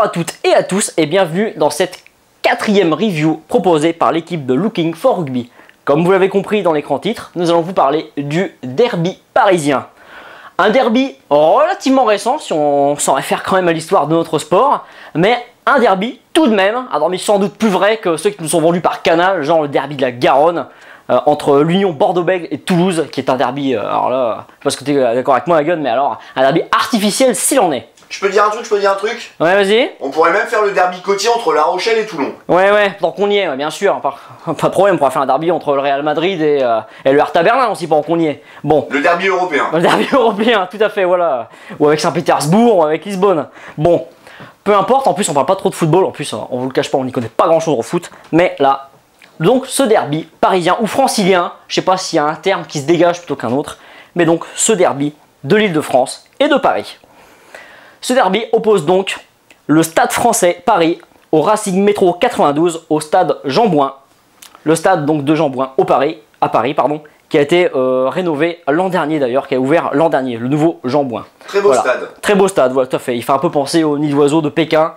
à toutes et à tous et bienvenue dans cette 4e review proposée par l'équipe de Looking for Rugby. Comme vous l'avez compris dans l'écran titre, nous allons vous parler du derby parisien. Un derby relativement récent, si on s'en réfère quand même à l'histoire de notre sport, mais un derby tout de même, un derby sans doute plus vrai que ceux qui nous sont vendus par Canal, genre le derby de la Garonne, entre l'Union Bordeaux-Bègles et Toulouse, qui est un derby, alors là, je sais pas ce que tu es d'accord avec moi, Hagen, mais alors, un derby artificiel s'il en est. Je peux dire un truc, Ouais, vas-y. On pourrait même faire le derby côtier entre La Rochelle et Toulon. Ouais, tant qu'on y est, bien sûr. Pas de problème, on pourra faire un derby entre le Real Madrid et le Hertha Berlin aussi, pendant qu'on y est. Bon. Le derby européen. Le derby européen, tout à fait, voilà. Ou avec Saint-Pétersbourg, ou avec Lisbonne. Bon, peu importe, en plus on parle pas trop de football, en plus on vous le cache pas, on n'y connaît pas grand chose au foot. Mais là, donc ce derby parisien ou francilien, je sais pas s'il y a un terme qui se dégage plutôt qu'un autre, mais donc ce derby de l'Île-de-France et de Paris. Ce derby oppose donc le Stade Français Paris au Racing Métro 92 au stade Jean-Bouin. Le stade donc de Jean-Bouin à Paris, qui a été rénové l'an dernier d'ailleurs, qui a ouvert l'an dernier, le nouveau Jean-Bouin. Très beau stade. Très beau stade, voilà, tout à fait. Il fait un peu penser au nid d'oiseau de Pékin,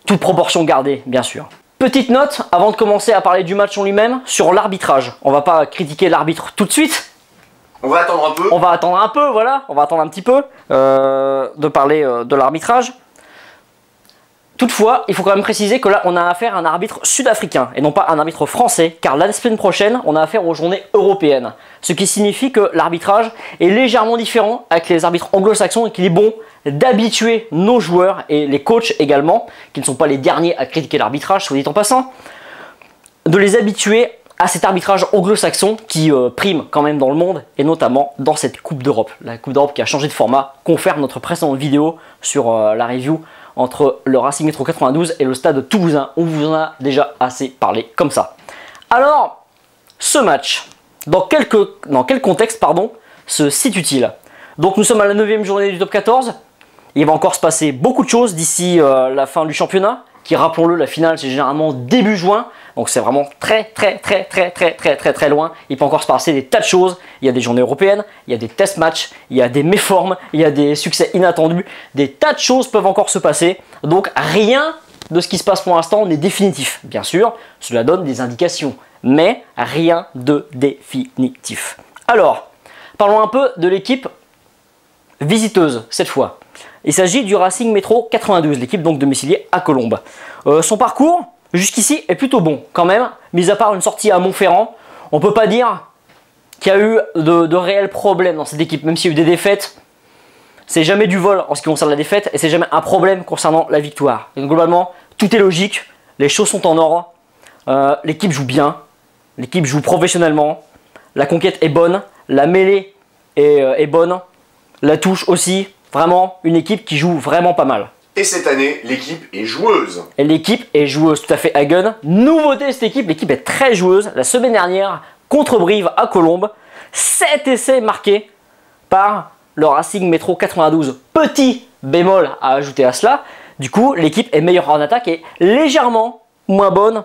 toute proportion gardée, bien sûr. Petite note, avant de commencer à parler du match en lui-même, sur l'arbitrage. On va pas critiquer l'arbitre tout de suite. On va attendre un peu. On va attendre un peu, voilà. On va attendre un petit peu de parler de l'arbitrage. Toutefois, il faut quand même préciser que là, on a affaire à un arbitre sud-africain et non pas un arbitre français, car la semaine prochaine, on a affaire aux journées européennes. Ce qui signifie que l'arbitrage est légèrement différent avec les arbitres anglo-saxons et qu'il est bon d'habituer nos joueurs et les coachs également, qui ne sont pas les derniers à critiquer l'arbitrage, soit dit en passant, de les habituer à cet arbitrage anglo-saxon qui prime quand même dans le monde et notamment dans cette Coupe d'Europe. La Coupe d'Europe qui a changé de format, confère notre précédente vidéo sur la review entre le Racing Métro 92 et le stade toulousain. On vous en a déjà assez parlé comme ça. Alors, ce match, dans quel contexte se situe-t-il? Donc nous sommes à la 9e journée du top 14. Il va encore se passer beaucoup de choses d'ici la fin du championnat, qui, rappelons-le, la finale c'est généralement début juin. Donc c'est vraiment très loin. Il peut encore se passer des tas de choses. Il y a des journées européennes, il y a des test matchs, il y a des méformes, il y a des succès inattendus. Des tas de choses peuvent encore se passer. Donc rien de ce qui se passe pour l'instant n'est définitif. Bien sûr, cela donne des indications, mais rien de définitif. Alors, parlons un peu de l'équipe visiteuse cette fois. Il s'agit du Racing Métro 92, l'équipe donc domiciliée à Colombes. Son parcours jusqu'ici est plutôt bon quand même, mis à part une sortie à Montferrand. On peut pas dire qu'il y a eu de réels problèmes dans cette équipe, même s'il y a eu des défaites. C'est jamais du vol en ce qui concerne la défaite et c'est jamais un problème concernant la victoire. Et globalement, tout est logique, les choses sont en ordre, l'équipe joue bien, l'équipe joue professionnellement, la conquête est bonne, la mêlée est bonne, la touche aussi, vraiment une équipe qui joue vraiment pas mal. Et cette année, l'équipe est joueuse. Et l'équipe est joueuse, tout à fait, Hagen. Nouveauté de cette équipe, l'équipe est très joueuse. La semaine dernière, contre Brive à Colombes, 7 essais marqués par le Racing Métro 92. Petit bémol à ajouter à cela, du coup, l'équipe est meilleure en attaque et légèrement moins bonne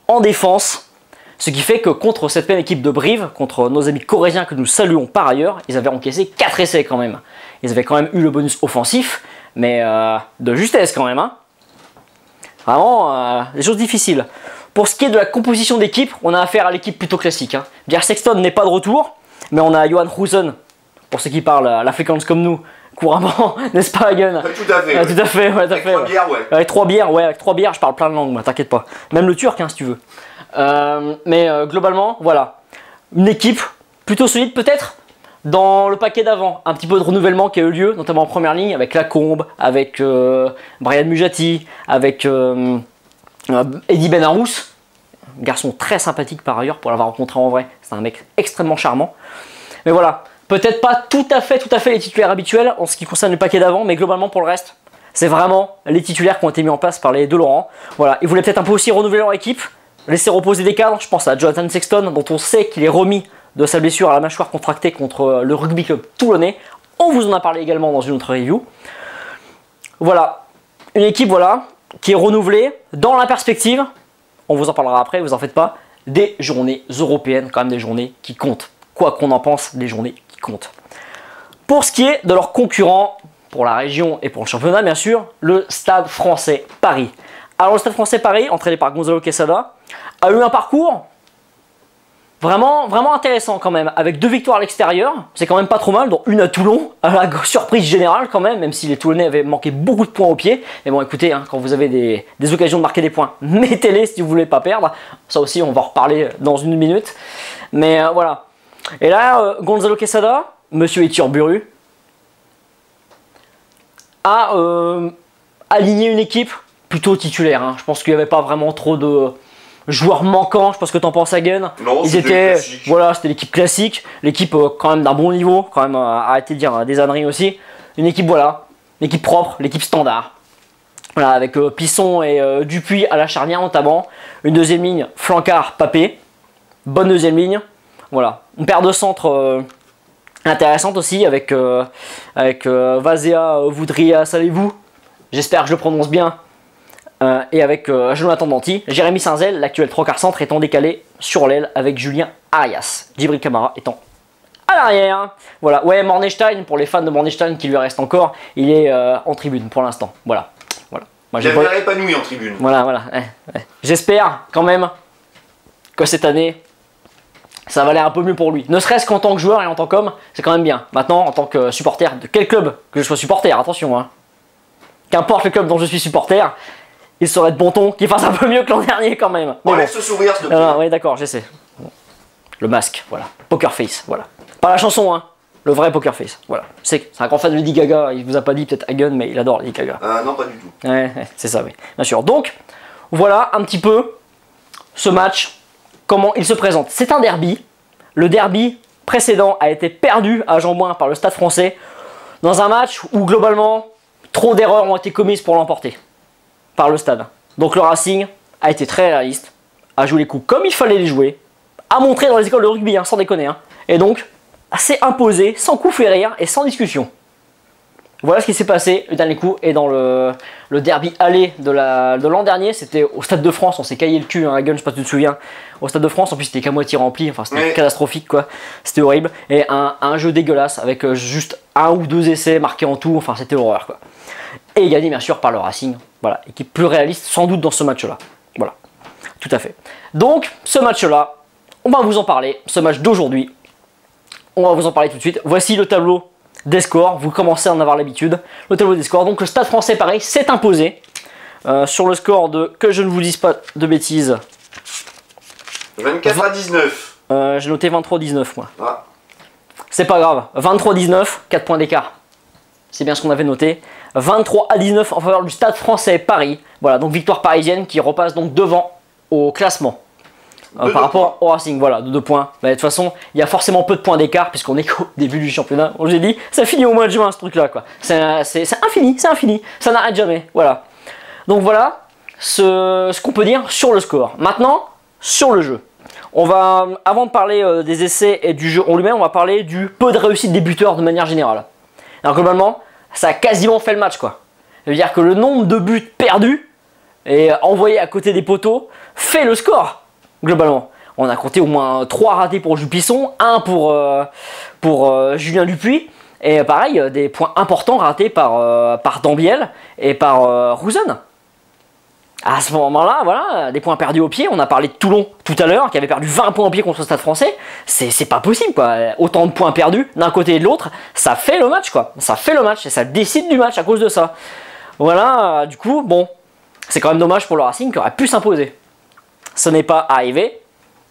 en défense. Ce qui fait que contre cette même équipe de Brive, contre nos amis coréens que nous saluons par ailleurs, ils avaient encaissé 4 essais quand même. Ils avaient quand même eu le bonus offensif, mais de justesse quand même. Hein. Vraiment, des choses difficiles. Pour ce qui est de la composition d'équipe, on a affaire à l'équipe plutôt classique. Hein. Pierre Sexton n'est pas de retour, mais on a Johan Husen, pour ceux qui parlent l'Afrikaans comme nous, couramment, n'est-ce pas, Hagen? Tout à fait. Tout à fait, ouais, tout à fait. Avec 3 bières, ouais. Avec 3 bières, je parle plein de langues, moi, t'inquiète pas. Même le turc, hein, si tu veux. Mais globalement, voilà. Une équipe plutôt solide, peut-être dans le paquet d'avant. Un petit peu de renouvellement qui a eu lieu, notamment en première ligne, avec Lacombe, avec Brian Mujati, avec Eddie Benarous. Garçon très sympathique par ailleurs, pour l'avoir rencontré en vrai. C'est un mec extrêmement charmant. Mais voilà, peut-être pas tout à fait les titulaires habituels en ce qui concerne le paquet d'avant, mais globalement pour le reste, c'est vraiment les titulaires qui ont été mis en place par les De Laurent. Voilà, ils voulaient peut-être un peu aussi renouveler leur équipe, laisser reposer des cadres. Je pense à Jonathan Sexton, dont on sait qu'il est remis de sa blessure à la mâchoire contractée contre le rugby club toulonnais. On vous en a parlé également dans une autre review. Voilà, une équipe qui est renouvelée dans la perspective, on vous en parlera après, vous en faites pas, des journées européennes, quand même des journées qui comptent. Quoi qu'on en pense, des journées qui comptent. Pour ce qui est de leurs concurrents, pour la région et pour le championnat bien sûr, le Stade Français Paris. Alors le Stade Français Paris, entraîné par Gonzalo Quesada, a eu un parcours vraiment intéressant quand même, avec 2 victoires à l'extérieur, c'est quand même pas trop mal, dont une à Toulon, à la surprise générale quand même si les Toulonnais avaient manqué beaucoup de points au pied. Mais bon écoutez, hein, quand vous avez des occasions de marquer des points, mettez-les si vous voulez pas perdre. Ça aussi on va en reparler dans une minute. Mais voilà. Et là, Gonzalo Quesada, monsieur Iturburu, a aligné une équipe plutôt titulaire. Hein. Je pense qu'il n'y avait pas vraiment trop de joueurs manquants. Je pense que t'en penses, Hagen. Non, ils étaient, voilà, c'était l'équipe classique, l'équipe quand même d'un bon niveau, quand même arrêtez de dire des âneries aussi. Une équipe voilà, l'équipe propre, l'équipe standard. Voilà, avec Pisson et Dupuis à la charnière notamment. Une deuxième ligne, Flancard, Papé. Bonne deuxième ligne. Voilà, une paire de centres intéressante aussi avec Vazea, Voudria, savez-vous. J'espère que je le prononce bien. Et avec Jonathan Danty, Jérémy Saint-Zel, l'actuel 3/4 centre, étant décalé sur l'aile avec Julien Arias. Djibril Camara étant à l'arrière. Voilà, ouais, Mornestein, pour les fans de Mornestein qui lui reste encore, il est en tribune pour l'instant. Voilà. Moi, j'ai pas épanoui en tribune. Voilà. J'espère quand même que cette année, ça va aller un peu mieux pour lui. Ne serait-ce qu'en tant que joueur et en tant qu'homme, c'est quand même bien. Maintenant, en tant que supporter de quel club que je sois supporter, attention, hein. Qu'importe le club dont je suis supporter, il serait de bon ton qu'il fasse un peu mieux que l'an dernier quand même. Enlève ce sourire, s'il te plaît. Oui, d'accord, j'essaie. Le masque, voilà. Poker face, voilà. Pas la chanson, hein. Le vrai Poker face, voilà. C'est un grand fan de Lady Gaga. Il vous a pas dit peut-être Hagen, mais il adore Lady Gaga. Non, pas du tout. Ouais, c'est ça, oui. Bien sûr. Donc, voilà un petit peu ce match, comment il se présente. C'est un derby. Le derby précédent a été perdu à Jean-Bouin par le Stade Français dans un match où globalement trop d'erreurs ont été commises pour l'emporter par le Stade. Donc le Racing a été très réaliste, a joué les coups comme il fallait les jouer, a montré dans les écoles de rugby, hein, sans déconner, hein, et donc s'est imposé sans coup férir et sans discussion. Voilà ce qui s'est passé le dernier coup, et dans le derby aller de l'an dernier, c'était au Stade de France, on s'est caillé le cul, hein, Hagen, je sais pas si tu te souviens, au Stade de France, en plus c'était qu'à moitié rempli, enfin c'était catastrophique quoi, c'était horrible, et un jeu dégueulasse avec juste 1 ou 2 essais marqués en tout, enfin c'était l'horreur quoi. Et gagné bien sûr par le Racing, voilà, équipe plus réaliste sans doute dans ce match là, voilà, tout à fait. Donc ce match là, on va vous en parler, ce match d'aujourd'hui, on va vous en parler tout de suite. Voici le tableau des scores, vous commencez à en avoir l'habitude, le tableau des scores. Donc le Stade Français pareil s'est imposé sur le score de, que je ne vous dise pas de bêtises, 24-19. j'ai noté 23-19 moi. Ah. C'est pas grave, 23-19, 4 points d'écart, c'est bien ce qu'on avait noté. 23-19 en faveur du Stade Français Paris, voilà, donc victoire parisienne qui repasse donc devant au classement. Par rapport au Racing, voilà, de 2 points. Bah, de toute façon, il y a forcément peu de points d'écart puisqu'on est qu'au début du championnat. J'ai dit, ça finit au mois de juin ce truc-là, quoi. C'est infini, ça n'arrête jamais, voilà. Donc voilà ce qu'on peut dire sur le score. Maintenant, sur le jeu. On va, avant de parler des essais et du jeu en lui-même, on va parler du peu de réussite des buteurs de manière générale. Alors globalement, ça a quasiment fait le match, quoi. Ça veut dire que le nombre de buts perdus et envoyés à côté des poteaux fait le score. Globalement, on a compté au moins 3 ratés pour Jules Pisson, 1 pour Julien Dupuis, et pareil, des points importants ratés par Dambiel et par Rouzen. À ce moment-là, voilà, des points perdus au pied. On a parlé de Toulon tout à l'heure, qui avait perdu 20 points au pied contre le Stade Français. C'est pas possible, quoi. Autant de points perdus d'un côté et de l'autre, ça fait le match, quoi. Ça fait le match et ça décide du match à cause de ça. Voilà, du coup, bon, c'est quand même dommage pour le Racing qui aurait pu s'imposer. Ce n'est pas arrivé,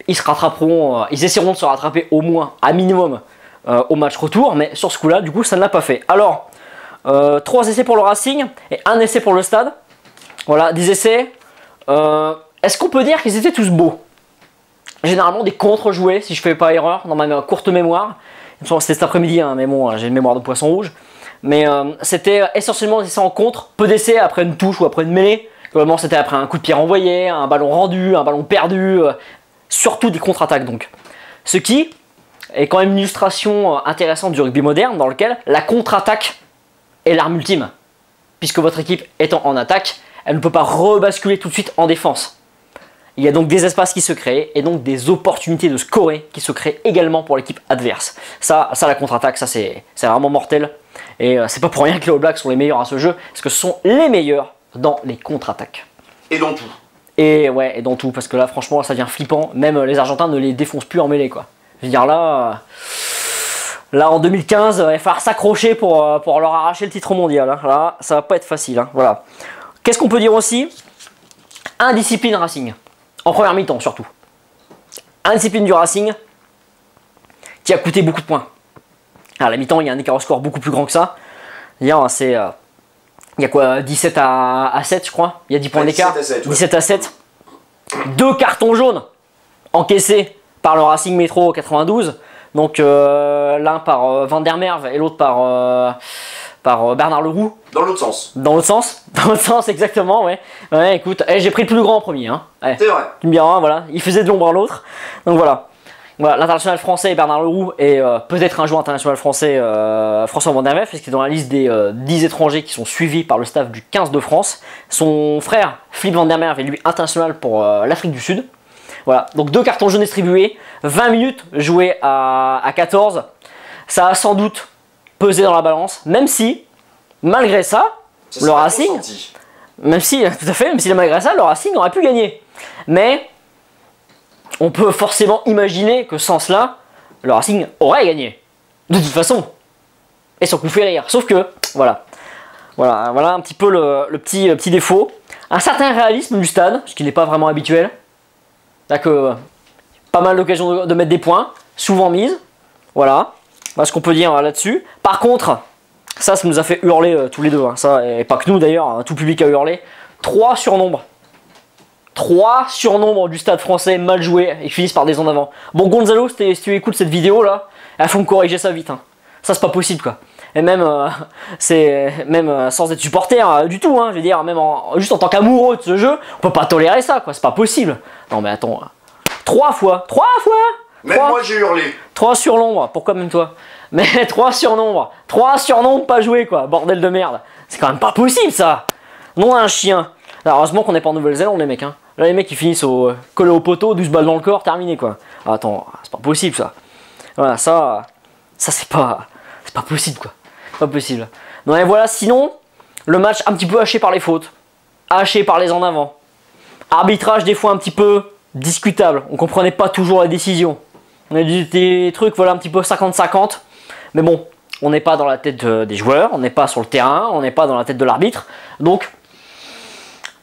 ils se rattraperont, ils essaieront de se rattraper au moins, à minimum, au match retour, mais sur ce coup-là, du coup, ça ne l'a pas fait. Alors, 3 essais pour le Racing et 1 essai pour le Stade. Voilà, des essais, est-ce qu'on peut dire qu'ils étaient tous beaux? Généralement des contres joués, si je fais pas erreur, dans ma courte mémoire. C'était cet après-midi, hein, mais bon, j'ai une mémoire de poisson rouge. Mais c'était essentiellement des essais en contre, peu d'essais après une touche ou après une mêlée. Globalement, c'était après un coup de pied renvoyé, un ballon rendu, un ballon perdu, surtout des contre-attaques donc. Ce qui est quand même une illustration intéressante du rugby moderne dans lequel la contre-attaque est l'arme ultime. Puisque votre équipe étant en attaque, elle ne peut pas rebasculer tout de suite en défense. Il y a donc des espaces qui se créent et donc des opportunités de scorer qui se créent également pour l'équipe adverse. Ça la contre-attaque, ça c'est vraiment mortel. Et c'est pas pour rien que les All Blacks sont les meilleurs à ce jeu, parce que ce sont les meilleurs dans les contre-attaques. Et dans tout. Et ouais, et dans tout, parce que là, franchement, ça devient flippant. Même les Argentins ne les défoncent plus en mêlée, quoi. Je veux dire, là en 2015, il va falloir s'accrocher pour leur arracher le titre mondial. Hein. Là, ça va pas être facile. Hein. Voilà. Qu'est-ce qu'on peut dire aussi? Indiscipline Racing. En première mi-temps, surtout. Indiscipline du Racing, qui a coûté beaucoup de points. À la mi-temps, il y a un écart au score beaucoup plus grand que ça. C'est... il y a quoi, 17 à 7 je crois. Il y a 10 points d'écart. 17 à 7. 2 cartons jaunes encaissés par le Racing Métro 92. Donc l'un par Van der Merwe et l'autre par Bernard Leroux. Dans l'autre sens. Dans l'autre sens. Dans l'autre sens, exactement, ouais. Ouais, écoute, j'ai pris le plus grand en premier. Hein. Ouais. C'est vrai. Tu me diras, voilà. Il faisait de l'ombre à l'autre. Donc voilà. Voilà, l'international français Bernard Leroux et peut-être un joueur international français François Van der Merwe, puisqu'il est dans la liste des 10 étrangers qui sont suivis par le staff du 15 de France. Son frère Philippe Van der Merwe est lui international pour l'Afrique du Sud. Voilà, donc 2 cartons jaunes distribués, 20 minutes jouées à 14. Ça a sans doute pesé dans la balance, même si, malgré ça le Racing, même si malgré ça, le Racing aurait pu gagner. Mais on peut forcément imaginer que sans cela, le Racing aurait gagné. De toute façon. Et sans coup fait rire. Sauf que, voilà un petit peu le petit défaut. Un certain réalisme du stade, ce qui n'est pas vraiment habituel. Là que pas mal d'occasions de mettre des points, souvent mises. Voilà ce qu'on peut dire là-dessus. Par contre, ça nous a fait hurler tous les deux. Hein. Ça, et pas que nous d'ailleurs, hein, tout le public a hurlé. 3 surnombres. 3 surnombres du stade français mal joués et finissent par des en avant. Bon, Gonzalo, si tu écoutes cette vidéo là, il faut me corriger ça vite. Hein. Ça, c'est pas possible quoi. Et même, sans être supporter du tout, hein, je veux dire, même juste en tant qu'amoureux de ce jeu, on peut pas tolérer ça quoi, c'est pas possible. Non mais attends, 3 fois. Même moi j'ai hurlé. 3 surnombres, pourquoi même toi? Mais 3 surnombres pas joués quoi, bordel de merde. C'est quand même pas possible ça. Non un chien. Alors, heureusement qu'on n'est pas en Nouvelle-Zélande les mecs. Hein. Là les mecs ils finissent collés au poteau, 12 balles dans le corps, terminé quoi. Attends, c'est pas possible ça. Voilà, ça c'est pas possible quoi. Pas possible. Non et voilà, sinon, le match un petit peu haché par les fautes. Haché par les en avant. Arbitrage des fois un petit peu discutable. On comprenait pas toujours la décision. On a des trucs voilà un petit peu 50-50. Mais bon, on n'est pas dans la tête des joueurs, on n'est pas sur le terrain, on n'est pas dans la tête de l'arbitre. Donc,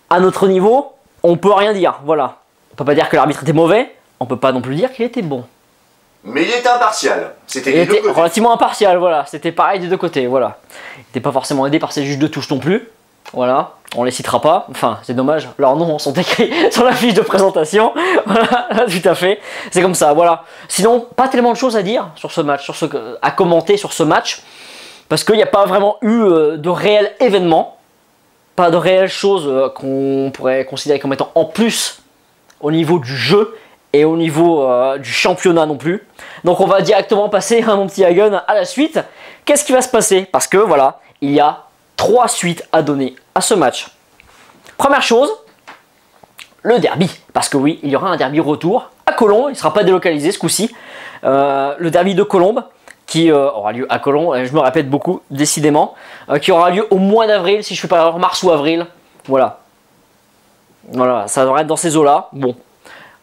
à notre niveau, on peut rien dire. Voilà. On peut pas dire que l'arbitre était mauvais, on peut pas non plus dire qu'il était bon. Mais il était impartial. C'était Il était relativement impartial, voilà. C'était pareil des deux côtés, voilà. Il n'était pas forcément aidé par ses juges de touche non plus. Voilà, on les citera pas. Enfin, c'est dommage, leurs noms sont écrits sur la fiche de présentation. Voilà, tout à fait. C'est comme ça, voilà. Sinon, pas tellement de choses à dire sur ce match, à commenter sur ce match. Parce qu'il n'y a pas vraiment eu de réels événements. Pas de réelles choses qu'on pourrait considérer comme étant en plus au niveau du jeu. Et au niveau du championnat non plus. Donc on va directement passer, mon petit Hagen, à la suite. Qu'est-ce qui va se passer? Parce que voilà, il y a 3 suites à donner à ce match. Première chose, le derby. Parce que oui, il y aura un derby retour à Colombes. Il ne sera pas délocalisé ce coup-ci. Le derby de Colombes, qui aura lieu à Colombes. Je me répète beaucoup, décidément. Qui aura lieu au mois d'avril, si je ne fais pas erreur, mars ou avril. Voilà. Voilà, ça devrait être dans ces eaux-là. Bon.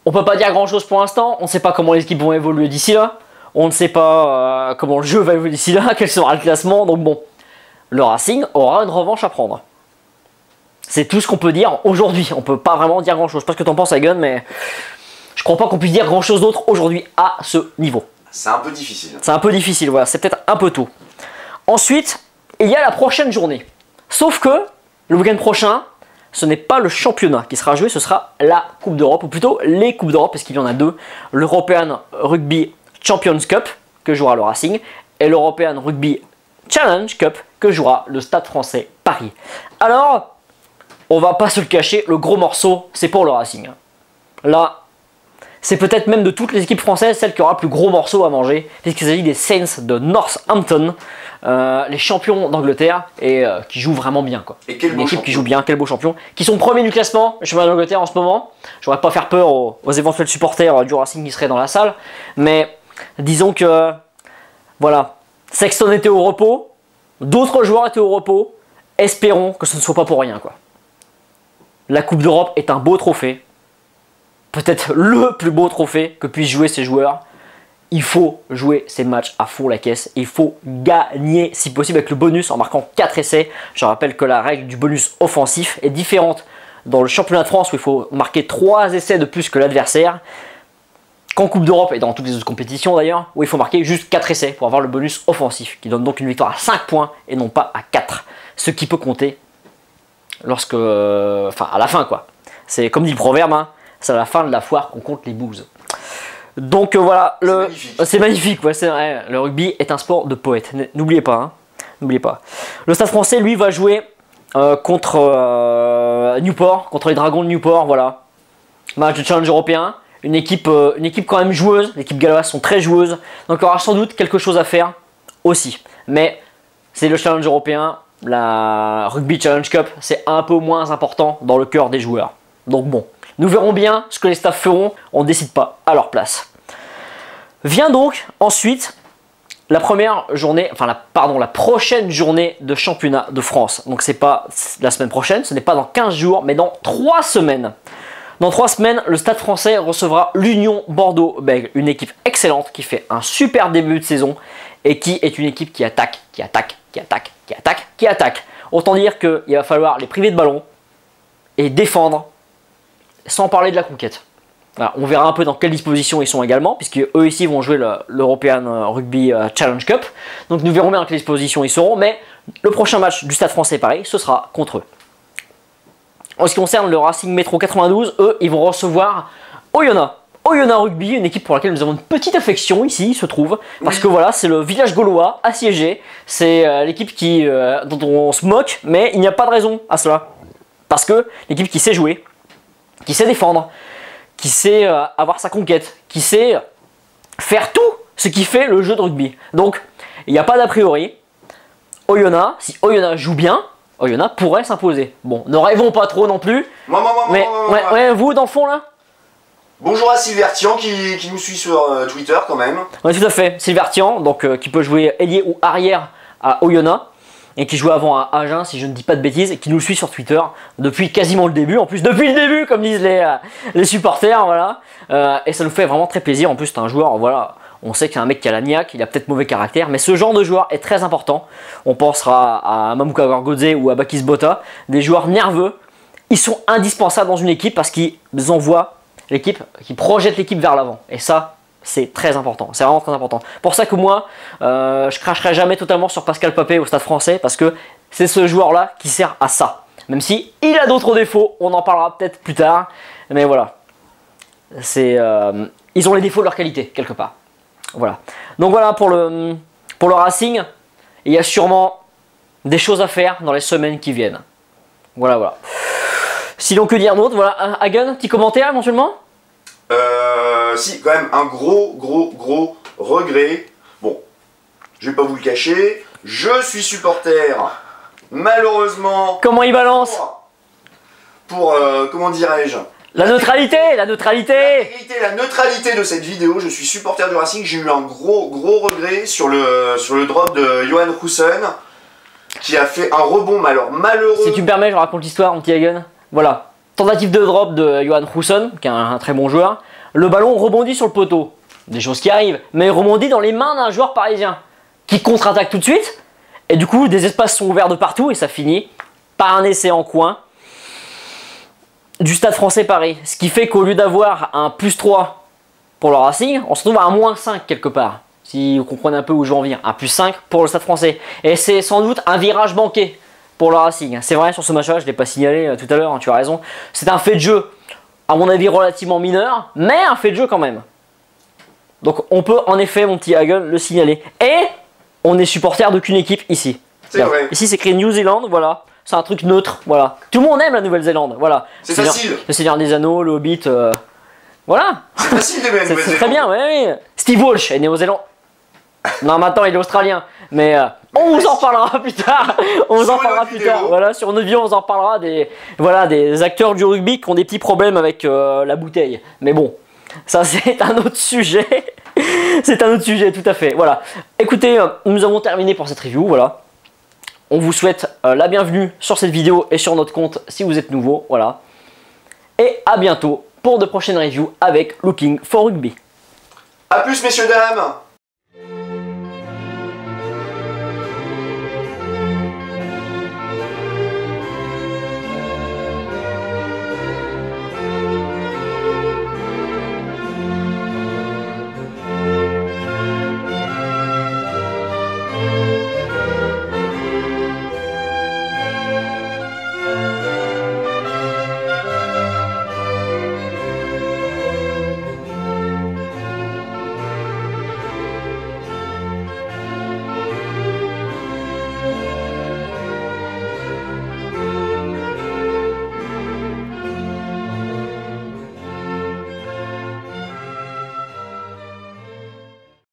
On peut pas dire grand chose pour l'instant, on ne sait pas comment les équipes vont évoluer d'ici là, on ne sait pas comment le jeu va évoluer d'ici là, quel sera le classement, donc bon, le Racing aura une revanche à prendre. C'est tout ce qu'on peut dire aujourd'hui, on peut pas vraiment dire grand chose. Je sais pas ce que t'en penses Hagen, mais je crois pas qu'on puisse dire grand chose d'autre aujourd'hui à ce niveau. C'est un peu difficile. C'est un peu difficile, voilà, c'est peut-être un peu tôt. Ensuite, il y a la prochaine journée, sauf que le week-end prochain, ce n'est pas le championnat qui sera joué, ce sera la Coupe d'Europe, ou plutôt les Coupes d'Europe, parce qu'il y en a 2. L'European Rugby Champions Cup, que jouera le Racing, et l'European Rugby Challenge Cup, que jouera le Stade français Paris. Alors, on va pas se le cacher, le gros morceau, c'est pour le Racing. Là, c'est peut-être même de toutes les équipes françaises, celle qui aura le plus gros morceau à manger, puisqu'il s'agit des Saints de Northampton, les champions d'Angleterre, et qui jouent vraiment bien. Quoi. Et quel une beau équipe champion. qui joue bien, quel beau champion, qui sont premiers du classement, le championnat d'Angleterre en ce moment. Je voudrais pas faire peur aux éventuels supporters du Racing qui seraient dans la salle, mais disons que, voilà, Sexton était au repos, D'autres joueurs étaient au repos. Espérons que ce ne soit pas pour rien, quoi. La Coupe d'Europe est un beau trophée. Peut-être le plus beau trophée que puissent jouer ces joueurs. Il faut jouer ces matchs à fond la caisse. Il faut gagner si possible avec le bonus en marquant 4 essais. Je rappelle que la règle du bonus offensif est différente dans le championnat de France où il faut marquer 3 essais de plus que l'adversaire. Qu'en Coupe d'Europe et dans toutes les autres compétitions d'ailleurs, où il faut marquer juste 4 essais pour avoir le bonus offensif, qui donne donc une victoire à 5 points et non pas à 4. Ce qui peut compter lorsque, enfin à la fin quoi. C'est comme dit le proverbe, hein, c'est à la fin de la foire qu'on compte les bouses. Donc voilà, c'est magnifique, ouais, c'est vrai. Le rugby est un sport de poète, n'oubliez pas, hein, n'oubliez pas. Le Stade Français lui va jouer contre Newport, contre les Dragons de Newport, voilà. Match de challenge européen. Une équipe quand même joueuse, les équipes galloises sont très joueuses, donc il y aura sans doute quelque chose à faire aussi. Mais c'est le challenge européen, la Rugby Challenge Cup, c'est un peu moins important dans le cœur des joueurs. Donc bon, nous verrons bien ce que les staffs feront, on ne décide pas à leur place. Vient donc ensuite la première journée, enfin la prochaine journée de championnat de France. Donc c'est pas la semaine prochaine, ce n'est pas dans 15 jours, mais dans 3 semaines. Dans 3 semaines, le Stade Français recevra l'Union Bordeaux-Bègles, une équipe excellente qui fait un super début de saison et qui est une équipe qui attaque, qui attaque, qui attaque, qui attaque, qui attaque. Autant dire qu'il va falloir les priver de ballon et défendre sans parler de la conquête. Voilà, on verra un peu dans quelle disposition ils sont également, puisque eux ici vont jouer l'European Rugby Challenge Cup. Donc nous verrons bien dans quelle disposition ils seront, mais le prochain match du Stade Français Paris, ce sera contre eux. En ce qui concerne le Racing Métro 92, eux, ils vont recevoir Oyonnax. Oyonnax Rugby, une équipe pour laquelle nous avons une petite affection ici, il se trouve. Parce que voilà, c'est le village gaulois assiégé. C'est l'équipe dont on se moque, mais il n'y a pas de raison à cela. Parce que l'équipe qui sait jouer, qui sait défendre, qui sait avoir sa conquête, qui sait faire tout ce qui fait le jeu de rugby. Donc, il n'y a pas d'a priori. Oyonnax, si Oyonnax joue bien, Oyonnax pourrait s'imposer. Bon, ne rêvons pas trop non plus. Ouais, vous dans le fond là. Bonjour à Sylvertian qui nous suit sur Twitter quand même. Oui, tout à fait. Sylvertian, donc qui peut jouer ailier ou arrière à Oyonnax et qui jouait avant à Agen, si je ne dis pas de bêtises, et qui nous suit sur Twitter depuis quasiment le début. En plus, depuis le début, comme disent les supporters, voilà. Et ça nous fait vraiment très plaisir. En plus, c'est un joueur, voilà. On sait que c'est un mec qui a la niaque, il a peut-être mauvais caractère, mais ce genre de joueur est très important. On pensera à Mamouka Gorgodze ou à Bakis Bota, des joueurs nerveux. Ils sont indispensables dans une équipe parce qu'ils envoient l'équipe, qu'ils projettent l'équipe vers l'avant. Et ça, c'est très important. C'est vraiment très important. Pour ça que moi, je cracherai jamais totalement sur Pascal Papé au Stade Français parce que c'est ce joueur-là qui sert à ça. Même si il a d'autres défauts, on en parlera peut-être plus tard. Mais voilà, ils ont les défauts de leur qualité quelque part. Voilà. Donc voilà pour le Racing. Il y a sûrement des choses à faire dans les semaines qui viennent. Voilà, voilà. Sinon, que dire d'autre? Voilà, Hagen, petit commentaire éventuellement? Si, quand même, un gros regret. Bon, je vais pas vous le cacher. Je suis supporter, malheureusement. Comment il balance? Comment dirais-je? La neutralité, la neutralité. La neutralité de cette vidéo. Je suis supporter du Racing. J'ai eu un gros regret sur le drop de Johan Roussen, qui a fait un rebond malheureux. Si tu me permets, je raconte l'histoire, mon petit Hagen. Voilà, tentative de drop de Johan Roussen, qui est un très bon joueur. Le ballon rebondit sur le poteau. Des choses qui arrivent, mais il rebondit dans les mains d'un joueur parisien qui contre-attaque tout de suite. Et du coup, des espaces sont ouverts de partout et ça finit par un essai en coin du Stade Français Paris. Ce qui fait qu'au lieu d'avoir un +3 pour le Racing, on se trouve à un -5 quelque part. Si vous comprenez un peu où je veux en venir. Un +5 pour le Stade Français. Et c'est sans doute un virage manqué pour le Racing. C'est vrai, sur ce match-là, je ne l'ai pas signalé tout à l'heure, hein, tu as raison. C'est un fait de jeu, à mon avis, relativement mineur, mais un fait de jeu quand même. Donc on peut en effet, mon petit Hagen, le signaler. Et on est supporter d'aucune équipe ici. C'est vrai. Ici, c'est écrit New Zealand, voilà. C'est un truc neutre, voilà. Tout le monde aime la Nouvelle-Zélande, voilà. C'est facile. Le Seigneur des Anneaux, le Hobbit, voilà. C'est facile d'aimer la Nouvelle-Zélande. C'est très bien, oui. Steve Walsh est néo-zélande. Non, maintenant il est australien. Mais on vous en reparlera plus tard. On vous en parlera plus tard. Voilà, sur notre vidéo, on vous en reparlera des acteurs du rugby qui ont des petits problèmes avec la bouteille. Mais bon, ça c'est un autre sujet. C'est un autre sujet, tout à fait. Voilà. Écoutez, nous avons terminé pour cette review. Voilà. on vous souhaite la bienvenue sur cette vidéo et sur notre compte si vous êtes nouveau. Voilà. Et à bientôt pour de prochaines reviews avec Looking for Rugby. A plus messieurs dames.